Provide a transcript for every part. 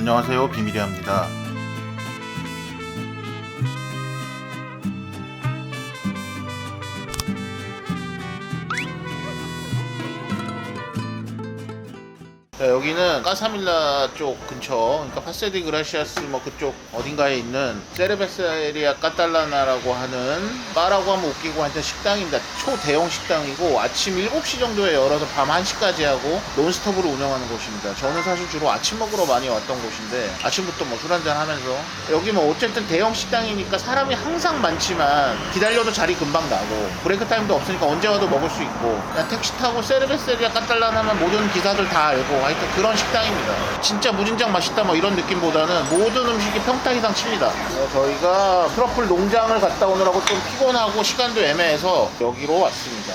안녕하세요, 비밀이합니다. 자, 여기는 까사밀라 쪽 근처, 그러니까 파세디 그라시아스 뭐 그쪽 어딘가에 있는 세르베사에리아 까탈라나라고 하는 바라고 하면 웃기고 하여튼 식당입니다. 초대형 식당이고 아침 7시 정도에 열어서 밤 1시까지 하고 논스톱으로 운영하는 곳입니다. 저는 사실 주로 아침 먹으러 많이 왔던 곳인데 아침부터 뭐 술 한잔 하면서 여기 뭐 어쨌든 대형 식당이니까 사람이 항상 많지만 기다려도 자리 금방 나고 브레이크 타임도 없으니까 언제 와도 먹을 수 있고 그냥 택시 타고 세르베사에리아 까탈라나면 모든 기사들 다 알고 하여튼 그런 식당입니다. 진짜 무진장 맛있다 뭐 이런 느낌보다는 모든 음식이 평타 이상 칩니다. 저희가 트러플 농장을 갔다 오느라고 좀 피곤하고 시간도 애매해서 여기로 왔습니다.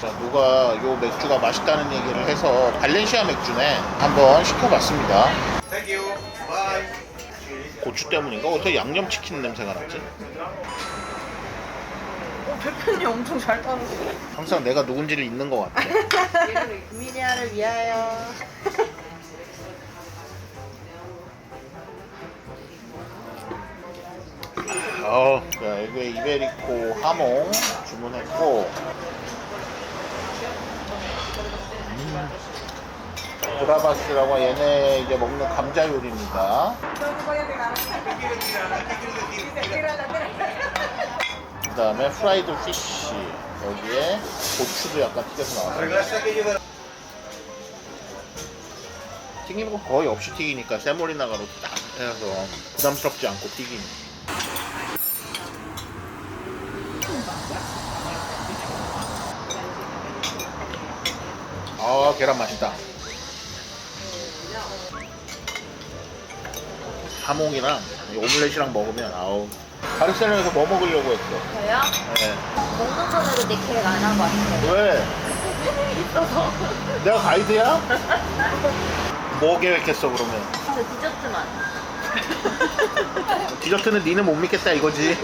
자, 누가 요 맥주가 맛있다는 얘기를 해서 발렌시아 맥주네 한번 시켜봤습니다. Thank you. Bye. 고추 때문인가? 어떻게 양념치킨 냄새가 나지? 대표님 엄청 잘 따르고. 항상 내가 누군지를 잊는 것 같아. 미리아를 위하여. 자, 여기에 이베리코 하몽 주문했고 브라바스라고 얘네 이제 먹는 감자 요리입니다. 그 다음에 프라이드 피쉬, 여기에 고추도 약간 튀겨서 나왔어요. 튀기는 거 거의 없이 튀기니까 세모리나가로 딱 해서 부담스럽지 않고 튀기니. 계란 맛있다. 하몽이랑 오믈렛이랑 먹으면 바르셀로나에서 뭐 먹으려고 했어? 저요? 네. 먹는 거는 근데 계획 안 하고 왔어요. 왜? 있어서. 내가 가이드야? 뭐 계획했어 그러면? 저 디저트만. 디저트는 니는 못 믿겠다 이거지.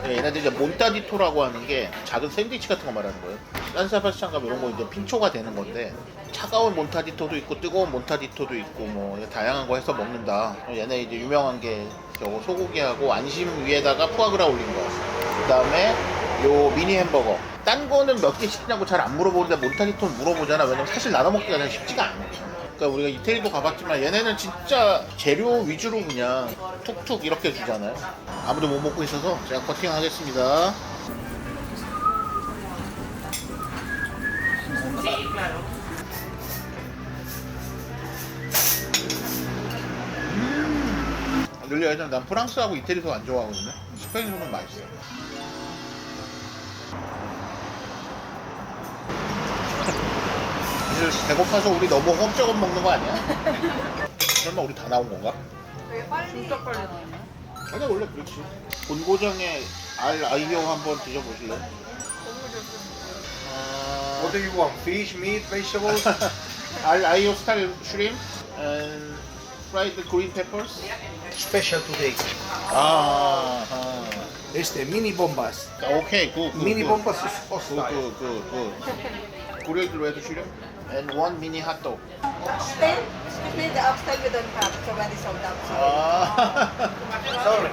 얘네들 이제 몬타디토라고 하는 게 작은 샌드위치 같은 거 말하는 거예요. 산세바스찬 가면 이런 거 이제 pin초가 되는 건데 차가운 몬타디토도 있고 뜨거운 몬타디토도 있고 뭐 다양한 거 해서 먹는다. 얘네 이제 유명한 게 저거 소고기하고 안심 위에다가 푸아그라 올린 거. 그 다음에 요 미니 햄버거. 딴 거는 몇 개 시키냐고 잘 안 물어보는데 몬타디토는 물어보잖아. 왜냐면 사실 나눠 먹기가 잘 쉽지가 않아. 그러니까 우리가 이태리도 가봤지만 얘네는 진짜 재료 위주로 그냥 툭툭 이렇게 주잖아요. 아무도 못 먹고 있어서 제가 커팅하겠습니다. 늘려야 돼. 난 프랑스하고 이태리도 안 좋아하거든요. 스페인으로는 맛있어. 배고파서 우리 너무 험쩍 먹는 거 아니야? 설마 우리 다 나온 건가? 진짜 빨리 나오네. 아니 원래 그렇지. 본고장의 알 아이오 한번 드셔보실래요? What do you want? Fish, meat, vegetables? 알 아이오 스타일 슈림 and fried green peppers. Special today. 아, Mini bombas. 오케이 굿. Mini bombas is hostile. 굿. 그레이드 레드 슈림 and one mini hot dog. Oxtail? Excuse me, the oxtail we don't have. It's already sold out. 아. Sorry.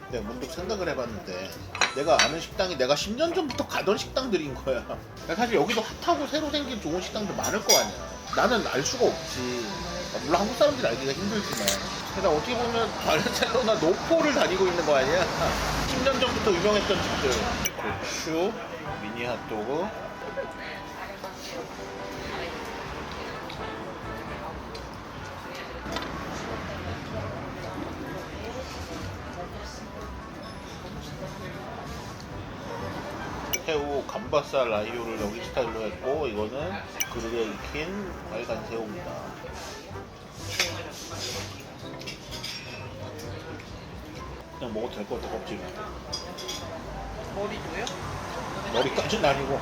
내가 문득 생각을 해봤는데 내가 아는 식당이 내가 10년 전부터 가던 식당들인 거야. 사실 여기도 핫하고 새로 생긴 좋은 식당들 많을 거 아니야. 나는 알 수가 없지. 물론 한국 사람들이 알기가 힘들지만 그래서 어떻게 보면 바르셀로나 노포를 다니고 있는 거 아니야. 10년 전부터 유명했던 집들. 고추, 미니 핫도그, 새우 감바살 라이오를 여기 스타일로 했고 이거는 그릇에 익힌 빨간 새우입니다. 그냥 먹어도 될 것 같아. 껍질은 머리 줘요? 머리까지는 아니고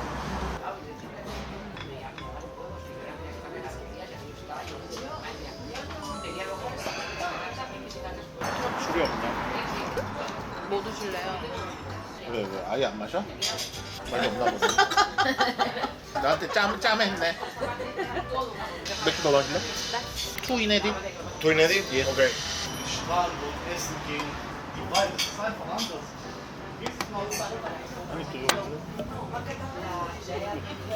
뭐 드실래요? 왜 아예 안 마셔? 맛이 없나 보네. 나한테 짬했네. 맥주 더 마실래? 투 이네디? Toinetti? Yes. Okay. 아니 또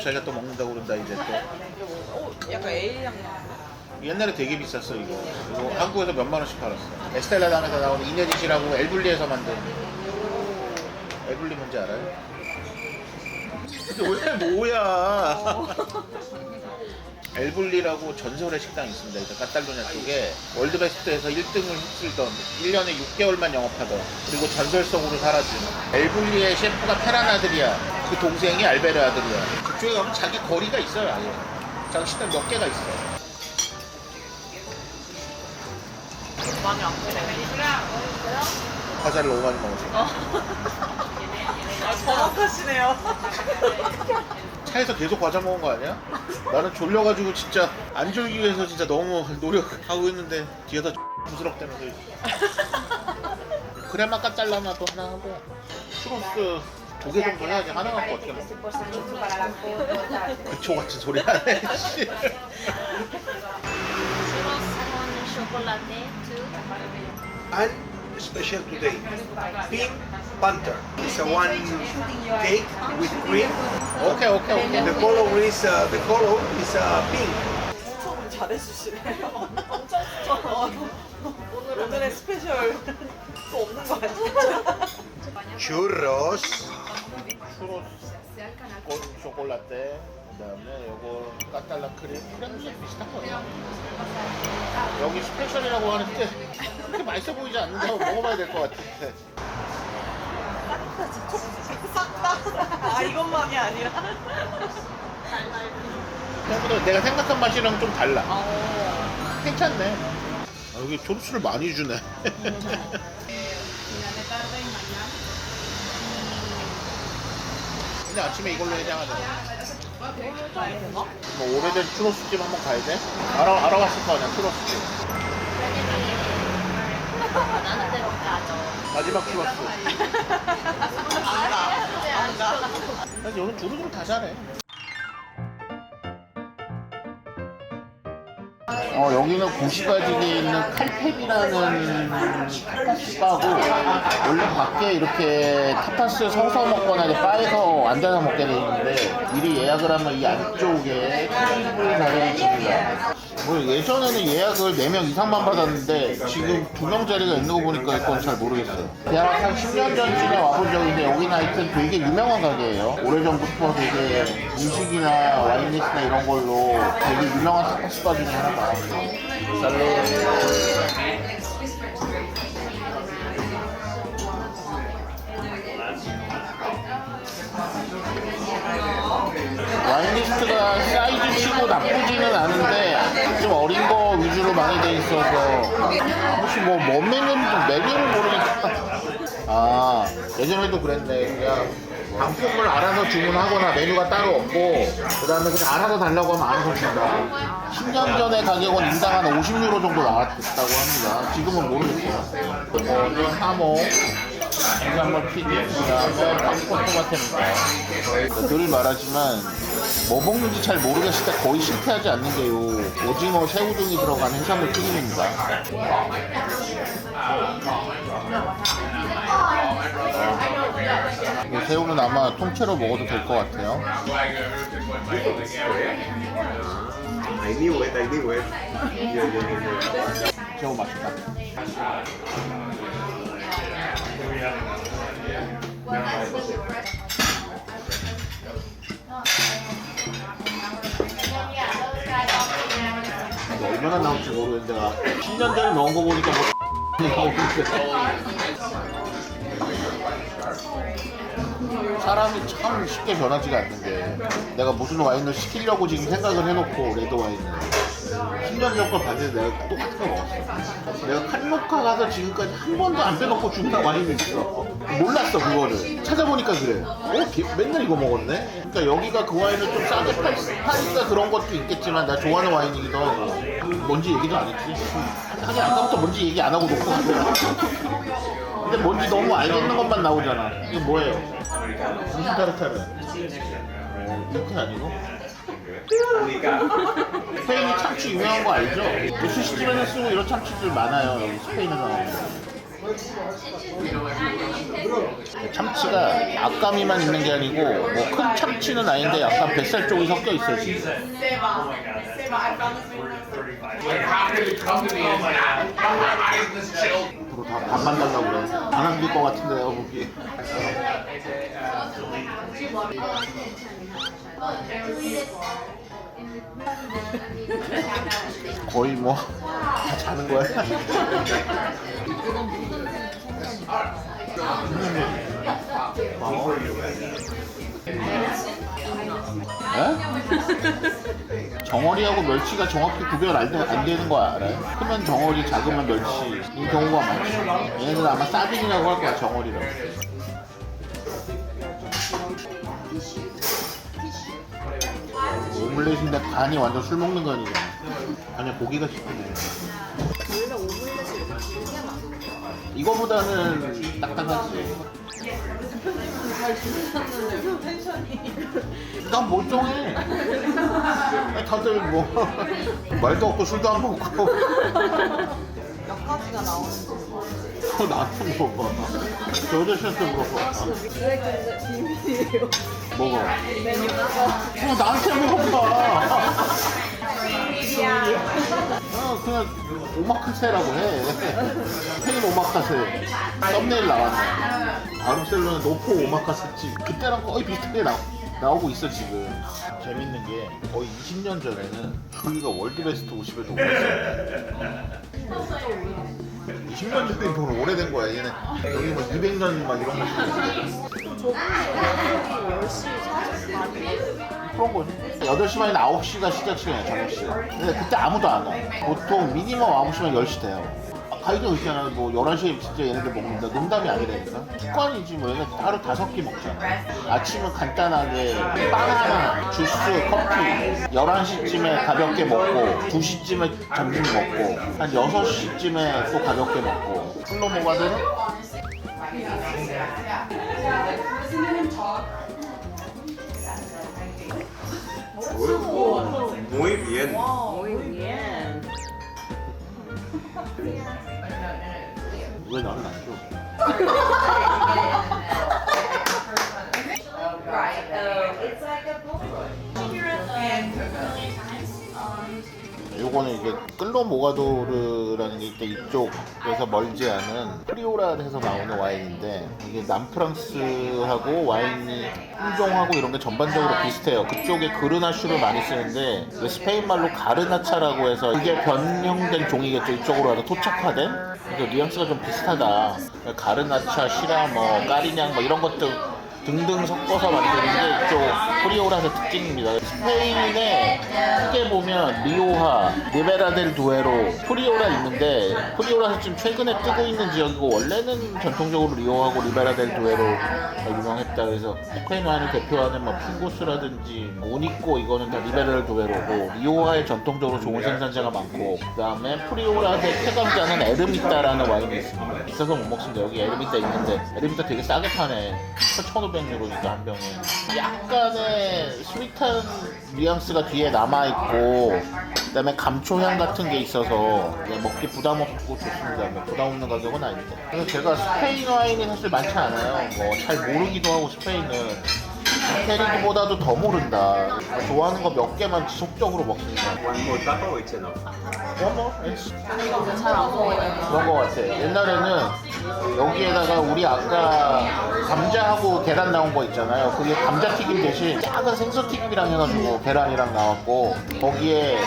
자기가 또 먹는다고 그런다 이제 또. 약간 A향 나. 옛날에 되게 비쌌어 이거. 이거 한국에서 몇만 원씩 팔았어. 에스텔라담에서 나오는 이네디시라고 엘블리에서 만든. 엘블리 뭔지 알아요? 근데 왜 뭐야? 엘블리라고 전설의 식당이 있습니다. 이제 카탈루냐 쪽에 월드베스트에서 1등을 휩쓸던 1년에 6개월만 영업하던 그리고 전설성으로 사라진 엘블리의 셰프가 페란 아드리아 그 동생이 알베르 아드리아 그쪽에 가면 자기 거리가 있어요. 아예 자기 식당 몇 개가 있어. 많이 안 먹네. 과자를 너무 많이 먹었어. 정확하시네요. 차에서 계속 과자 먹은 거 아니야? 나는 졸려가지고 진짜 안 졸기 위해서 진짜 너무 노력하고 있는데 뒤에서 부스럭대면서 크레마 까잘라나도 하나 하고 추로스 2개 정도 해야지 하나 갖고 어떻게 먹어. 그초 같은 소리 하네. 씨. And special today, Pink Panther. It's a one cake with cream. 오케이. The color is pink. 잘해주시네요. 엄청 오늘의 스페셜 또 없는 거 아니죠? Churros. 추로스 초콜라떼 그다음에 요거 까탈라 크림 프랑스 비슷한 거예요. 여기 스페셜이라고 하는데 그렇게 맛있어 보이지 않는데 한번 먹어봐야 될 것 같아. 아 이것만이 아니라. 생각보다 내가 생각한 맛이랑 좀 달라. 괜찮네. 아, 여기 초록수를 많이 주네. 근데 아침에 이걸로 해장하자. 뭐 오래된 추로스집 한번 가야 돼? 알아봤을 거 아니야 추로스집. 마지막 추로스. 사실 여긴 두루두루 다 잘해. 여기는 고시가지에 있는 칼펩이라는 타파스 바고 원래 밖에 이렇게 타파스 서서 먹거나 이제 바에서 앉아서 먹게 돼 있는데 미리 예약을 하면 이 안쪽에 테이블 자리를 줍니다. 뭐 예전에는 예약을 4명 이상만 받았는데 지금 2명 자리가 있는 거 보니까 이건 잘 모르겠어요. 대학 한 10년 전쯤에 와본 적인데 여기는 하여튼 되게 유명한 가게예요. 오래전부터 되게 음식이나 와인리스트나 이런 걸로 되게 유명한 타파스 바 중에 하나가. 와인리스트가 사이즈 치고 나쁘지는 않은데 좀 어린 거 위주로 많이 돼 있어서 혹시 뭐 메뉴를 모르겠다. 아 예전에도 그랬네. 그냥 방품을 알아서 주문하거나 메뉴가 따로 없고 그 다음에 그냥 알아서 달라고 하면 알아서 준다. 10년 전에 가격은 인당 한 50유로 정도 나왔다고 합니다. 지금은 모르겠어요. 이건 하모 해산물 튀김, 그 다음에 팝콘 토마토입니다. 늘 말하지만 뭐 먹는지 잘 모르겠을 때 거의 실패하지 않는 게요 오징어, 새우 등이 들어간 해산물 튀김입니다. 이 새우는 아마 통째로 먹어도 될 것 같아요. I knew it. 새우 맛있다. 얼마나 나올지 모르겠는데 내가 10년 전에 넣은 거 보니까 뭐 나오는데 사람이 참 쉽게 변하지가 않는 게 내가 무슨 와인을 시키려고 지금 생각을 해놓고 레드 와인을 10년 전 걸 봤는데 내가 똑같은 거 먹었어. 내가 칸로카 가서 지금까지 한 번도 안 빼놓고 주는 와인이 있어. 몰랐어 그거를. 찾아보니까 그래. 맨날 이거 먹었네. 그러니까 여기가 그 와인을 좀 싸게 파니까 그런 것도 있겠지만 나 좋아하는 와인이기도 하고 뭔지 얘기 좀 안 했지. 하긴 아까부터 뭔지 얘기 안 하고 놓고 갔어. 근데 뭔지 너무 알겠는 것만 나오잖아. 이거 뭐예요? 무슨 타르타르? 이렇게 아니고? 스페인이 참치 유명한 거 알죠? 스시집에서 쓰고 이런 참치들 많아요. 여기 스페인에서. 참치가 앞가미만 있는 게 아니고 뭐 큰 참치는 아닌데 약간 뱃살 쪽이 섞여 있어요 지금. 앞으로 다 반만 달라고 그래. 안 안길 것 같은데요 거기. 거의 뭐 다 자는 거야. 에? 정어리하고 멸치가 정확히 구별 안 되는 거 알아요? 크면 정어리, 작으면 멸치 이 경우가 많죠. 얘네들 아마 사딘이라고 할 거야 정어리라고. 오믈렛인데 간이 완전 술 먹는 거 아니잖아. 아니야 고기가 싶은데. 원래 오믈렛을 이렇게 길게 만드는 거야. 이거보다는 딱딱하지. 잘 주무셨는데 텐션이. 난 멀쩡해. 아니, 다들 뭐 말도 없고 술도 안 먹고. 몇 가지가 나오는지. 나한테 먹어봐. 저 아저씨한테 물어봐. 왜 근데 비밀이에요? 먹어. 메뉴가 나한테 먹어봐. 그냥 오마카세라고 해. 스페인 오마카세. 썸네일 나왔네. 바르셀로나 노포 오마카세집. 그때랑 거의 비슷하게 나오고 있어 지금. 재밌는 게 거의 20년 전에는 여기가 월드베스트 50에도 올랐어. 20년 전에 돈 오래된 거야 얘는. 여기 뭐 200년 막 이런 거 저분이 10시 40분. 그런 거지. 8시 반이나 9시가 시작 시간이야 저녁 시간. 근데 그때 아무도 안 와. 보통 미니멈 9시면 10시 돼요. 가이드가 있잖아. 뭐 11시에 진짜 얘네들 먹는다. 농담이 아니라니까. 습관이지 뭐. 얘네 하루 5끼 먹잖아. 아침은 간단하게 바나나, 주스, 커피 11시쯤에 가볍게 먹고 2시쯤에 점심 먹고 한 6시쯤에 또 가볍게 먹고. 플로 모가드는 Muy bien. Muy bien. 왜 나는 안 줘? 요거는 이게 끌로모가도르라는 게 있대. 이쪽에서 멀지 않은 프리오라에서 나오는 와인인데 이게 남프랑스하고 와인이 품종하고 이런 게 전반적으로 비슷해요. 그쪽에 그르나슈를 많이 쓰는데 스페인 말로 가르나차라고 해서 이게 변형된 종이겠죠. 이쪽으로 와서 토착화된. 그래서 뉘앙스가 좀 비슷하다. 가르나차, 시라, 뭐 까리냥 뭐 이런 것들 등등 섞어서 만드는 게 이쪽 프리오라의 특징입니다. 스페인에 크게 보면 리오하, 리베라델 두에로, 프리오라 있는데 프리오라에서 지금 최근에 뜨고 있는 지역이고 원래는 전통적으로 리오하고 리베라델 두에로가 유명했다. 그래서 스페인 와인을 대표하는 뭐 핑고스라든지 모니꼬 이거는 다 리베라델 두에로고 리오하에 전통적으로 좋은 생산자가 많고 그 다음에 프리오라의 최강자는 에르미따라는 와인이 있습니다. 비싸서 못 먹습니다. 여기 에르미따 있는데 에르미따 되게 싸게 파네. 1,500유로니까 한 병에. 약간의 스윗한 뉘앙스가 뒤에 남아있고 그 다음에 감초향 같은 게 있어서 먹기 부담 없고 좋습니다. 뭐 부담 없는 가격은 아닌데. 그래서 제가 스페인 와인이 사실 많지 않아요. 뭐 잘 모르기도 하고 스페인은 이태리보다도 더 모른다. 좋아하는 거 몇 개만 지속적으로 먹습니다. 뭐 따로 있잖아. 잘안 먹어요. 그런 거 같아. 옛날에는 여기에다가 우리 아까 감자하고 계란 나온 거 있잖아요. 그게 감자튀김 대신 작은 생선튀김이랑 해가지고 계란이랑 나왔고 거기에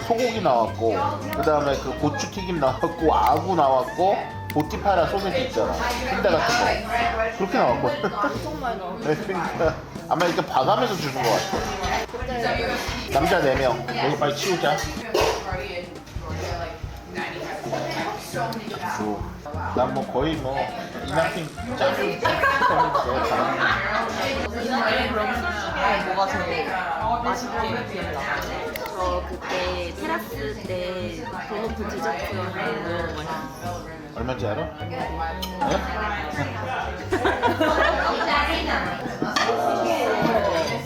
소고기 나왔고 그 다음에 그 고추튀김 나왔고 아구 나왔고 보티파라 소세지 있잖아. 순대 같은 거 그렇게 나왔거든. 엄청 많이 나오네. 네, 그러니까 아마 이렇게 봐가면서 주는 것 같아. 남자 4명 여기 빨리 치우자. 난 뭐 거의 뭐 이나핑 짱이 이나는 그럼 술 중에 뭐가 제일 맛있게 기억나? 저 그때 테라스 때 도너트 디저트 하는 거 먹은 거 맛있어요. 얼마인지 알아? 네?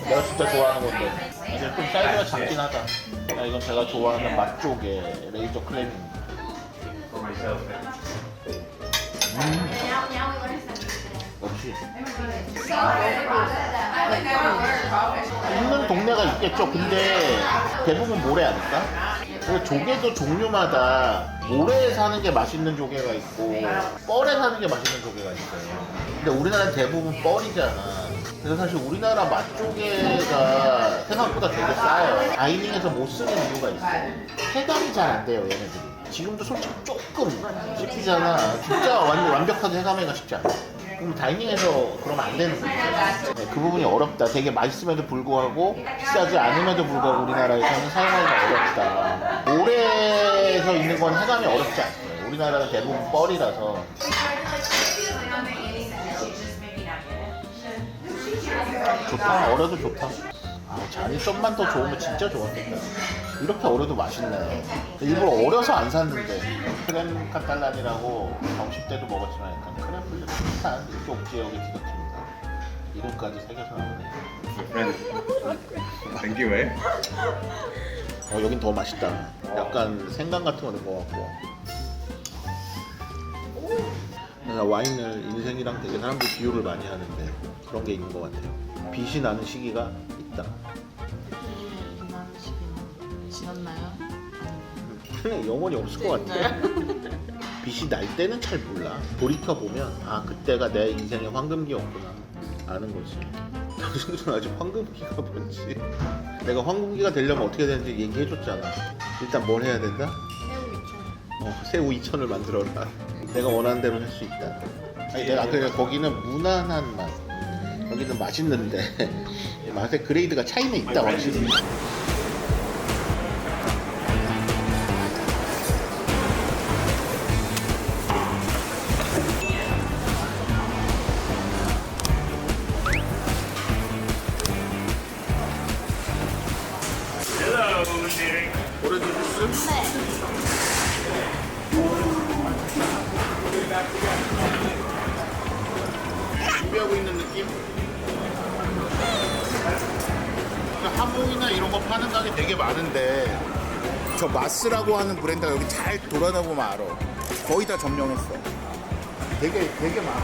내가 진짜 좋아하는 건데 이제 좀 사이즈가 작긴 하다. 이건 제가 좋아하는 맛 쪽의 레이저 클램입니다. 역시 있는 동네가 있겠죠. 근데 대부분 모래 아닐까? 그리고 조개도 종류마다 모래에 사는 게 맛있는 조개가 있고 뻘에 사는 게 맛있는 조개가 있어요. 근데 우리나라는 대부분 뻘이잖아. 그래서 사실 우리나라 맛조개가 생각보다 되게 싸요. 다이닝에서 못 쓰는 이유가 있어요. 해감이 잘 안 돼요, 얘네들이. 지금도 솔직히 조금 씹히잖아. 진짜 완벽하게 해감하기가 쉽지 않아. 그럼 다이닝에서 그러면 안 되는 거죠. 네, 그 부분이 어렵다. 되게 맛있음에도 불구하고 비싸지 않음에도 불구하고 우리나라에서는 사용하기가 어렵다. 모래에서 있는 건 해감이 어렵지 않아요. 우리나라는 대부분 뻘이라서. 좋다. 어려도 좋다. 잔이 좀만 더 좋으면 진짜 좋았겠다. 이렇게 어려도 맛있네. 일부러 어려서 안 샀는데. 크렘 카탈란이라고 점심 때도 먹었지만 약간 크렘블레 비슷한 이쪽 지역의 디저트입니다. 이름까지 새겨서 나오네. Thank you, eh? 여긴 더 맛있다. 약간 생강 같은 거 넣은 것 같고. 내가 와인을 인생이랑 되게 사람들이 비유를 많이 하는데 그런 게 있는 것 같아요. 빛이 나는 시기가 있다. 이만 시기는 지났나요? 그냥 영원히 없을 것 같아. 빛이 날 때는 잘 몰라. 돌이켜 보면 아 그때가 내 인생의 황금기였구나 아는 거지. 당신들은 아직 황금기가 뭔지. 내가 황금기가 되려면 어떻게 되는지 얘기해줬잖아. 일단 뭘 해야 된다? 새우 2,000을 만들어라. 내가 원하는 대로 할 수 있다. 아니 내가 그래 거기는 무난한 맛. 여기는 맛있는데 맛의 그레이드가 차이는 있다 확실히. 오렌지 주스? 네. 준비하고 있는 느낌? 한복이나 이런 거 파는 가게 되게 많은데 저 마스라고 하는 브랜드가 여기 잘 돌아다 보면 알아. 거의 다 점령했어. 되게 많아.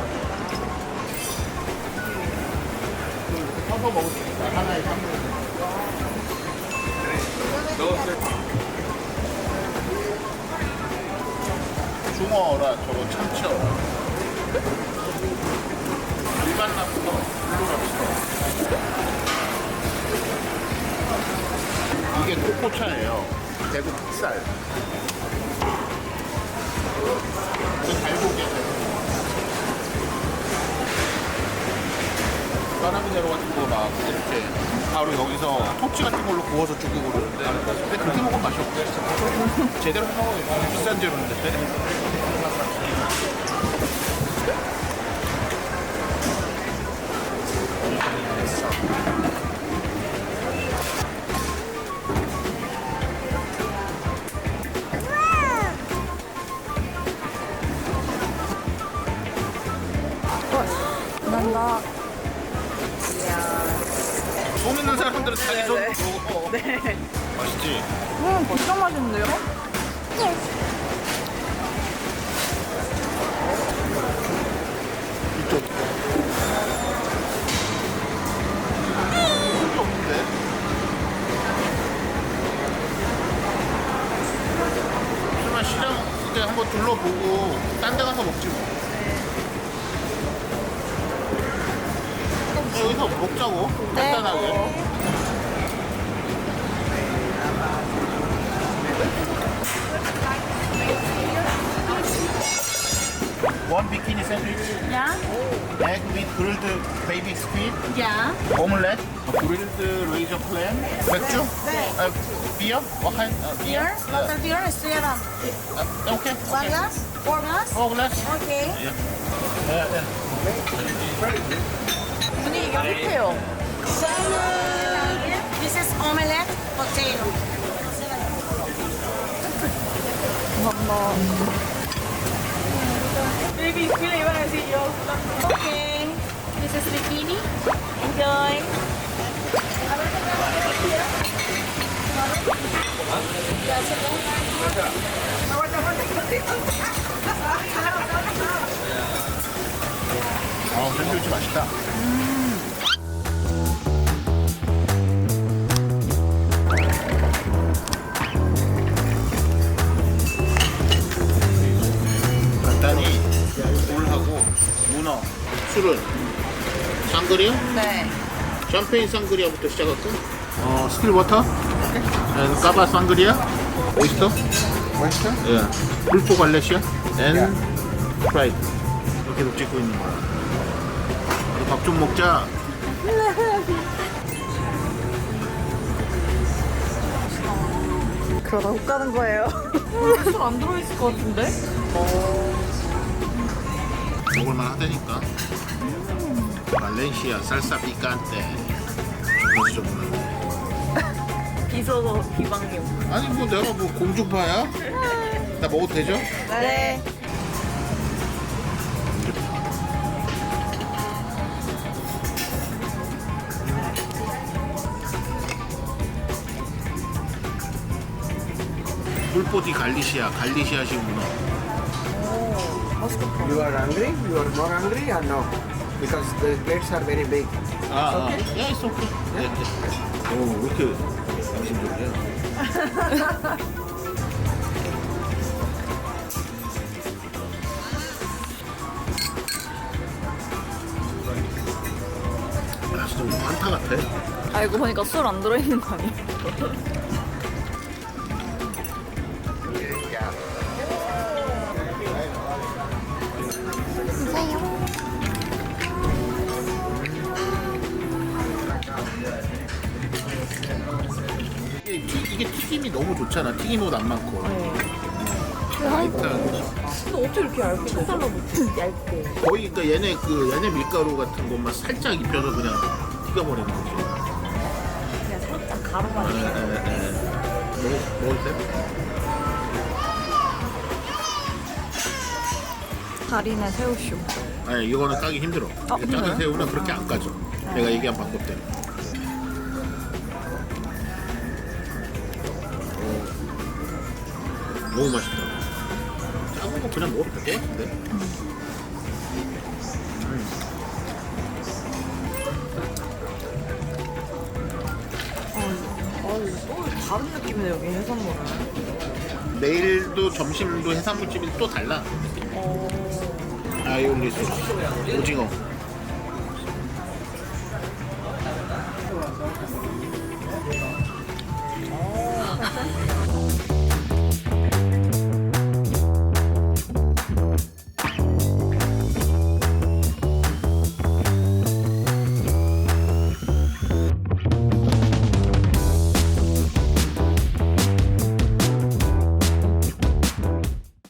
사서 먹을 수 있다. 하나에 3,000원. 중어라 저거 참치어라. 일반 랍스터, 블루 랍스터. 이게 코코차예요. 대구 흑살. 이거 달고기야. 까라미네로 같은 거 막 이렇게 바로 여기서 토치 같은 걸로 구워서 주고 그러는데 근데 그렇게 먹으면 맛이 없어. 제대로 해먹으면 비싼 재료인데. 난다. 손 있는 사람들은 자기 손 보고 네. 맛있지? 진짜 맛있는데요? 이쪽 이쪽이 없는데? 하지만 시장 그때 한번 둘러보고 딴 데 가서 먹지 뭐. 여기서 먹자고 간단하게. One bikini sandwich, 야? egg with grilled baby squid, 야? omelette, grilled razor clam, 맥주, beer, what kind? Beer? Water beer is 300. Okay. One glass? 4 glass? Oh, glass. Okay. 분위기가 힙해요. This is omelette potato. 감사합니다. Okay. This is bikini. Enjoy. 샌드위치 맛있다. 간단히 물하고 문어, 술은 샹그리아? 네. 샴페인 샹그리아부터 시작할까? 스틸 워터? 까바 샹그리아? 오이스터? Oyster? 예. 불포 갈레시아? 앤 프라이드. 이렇게 찍고 있는 거야. 밥 좀 먹자. 그러다 훅 가는 거예요. 술 안 들어있을 것 같은데? 먹을만 하다니까. 발렌시아 살사 피칸테. 조금씩 비서도 비방용. 아니 뭐 내가 뭐 공주파야? 나 먹어도 되죠? 네. 불포디 갈리시아식 문어. You are hungry? You are more hungry or no? Because the plates are very big. 야, it's okay. 오, 왜 이렇게 양심적이야? 야, 진짜 뭐 환타 같아. 알고 보니까 술 안 들어있는 거 아니에요? 이게 튀김이 너무 좋잖아. 튀김옷 안 많고. 일단 근데 어떻게 이렇게 얇게 잘라붙지? 얇게. 거의 그러니까 얘네 밀가루 같은 것만 살짝 입혀서 그냥 튀겨버리는 거지. 그냥 살짝 가루만. 먹으세요? 달인의 새우쇼. 아니 이거는 까기 힘들어. 작은 힘들어요? 새우는 그렇게 안 까져. 내가 얘기한 방법 때문에. 너무 맛있다. 작은 거 그냥 먹어도 될 것 같은데. 또 다른 느낌이네 여기 해산물은. 내일도 점심도 해산물집이 또 달라. 아이올리 소스, 오징어.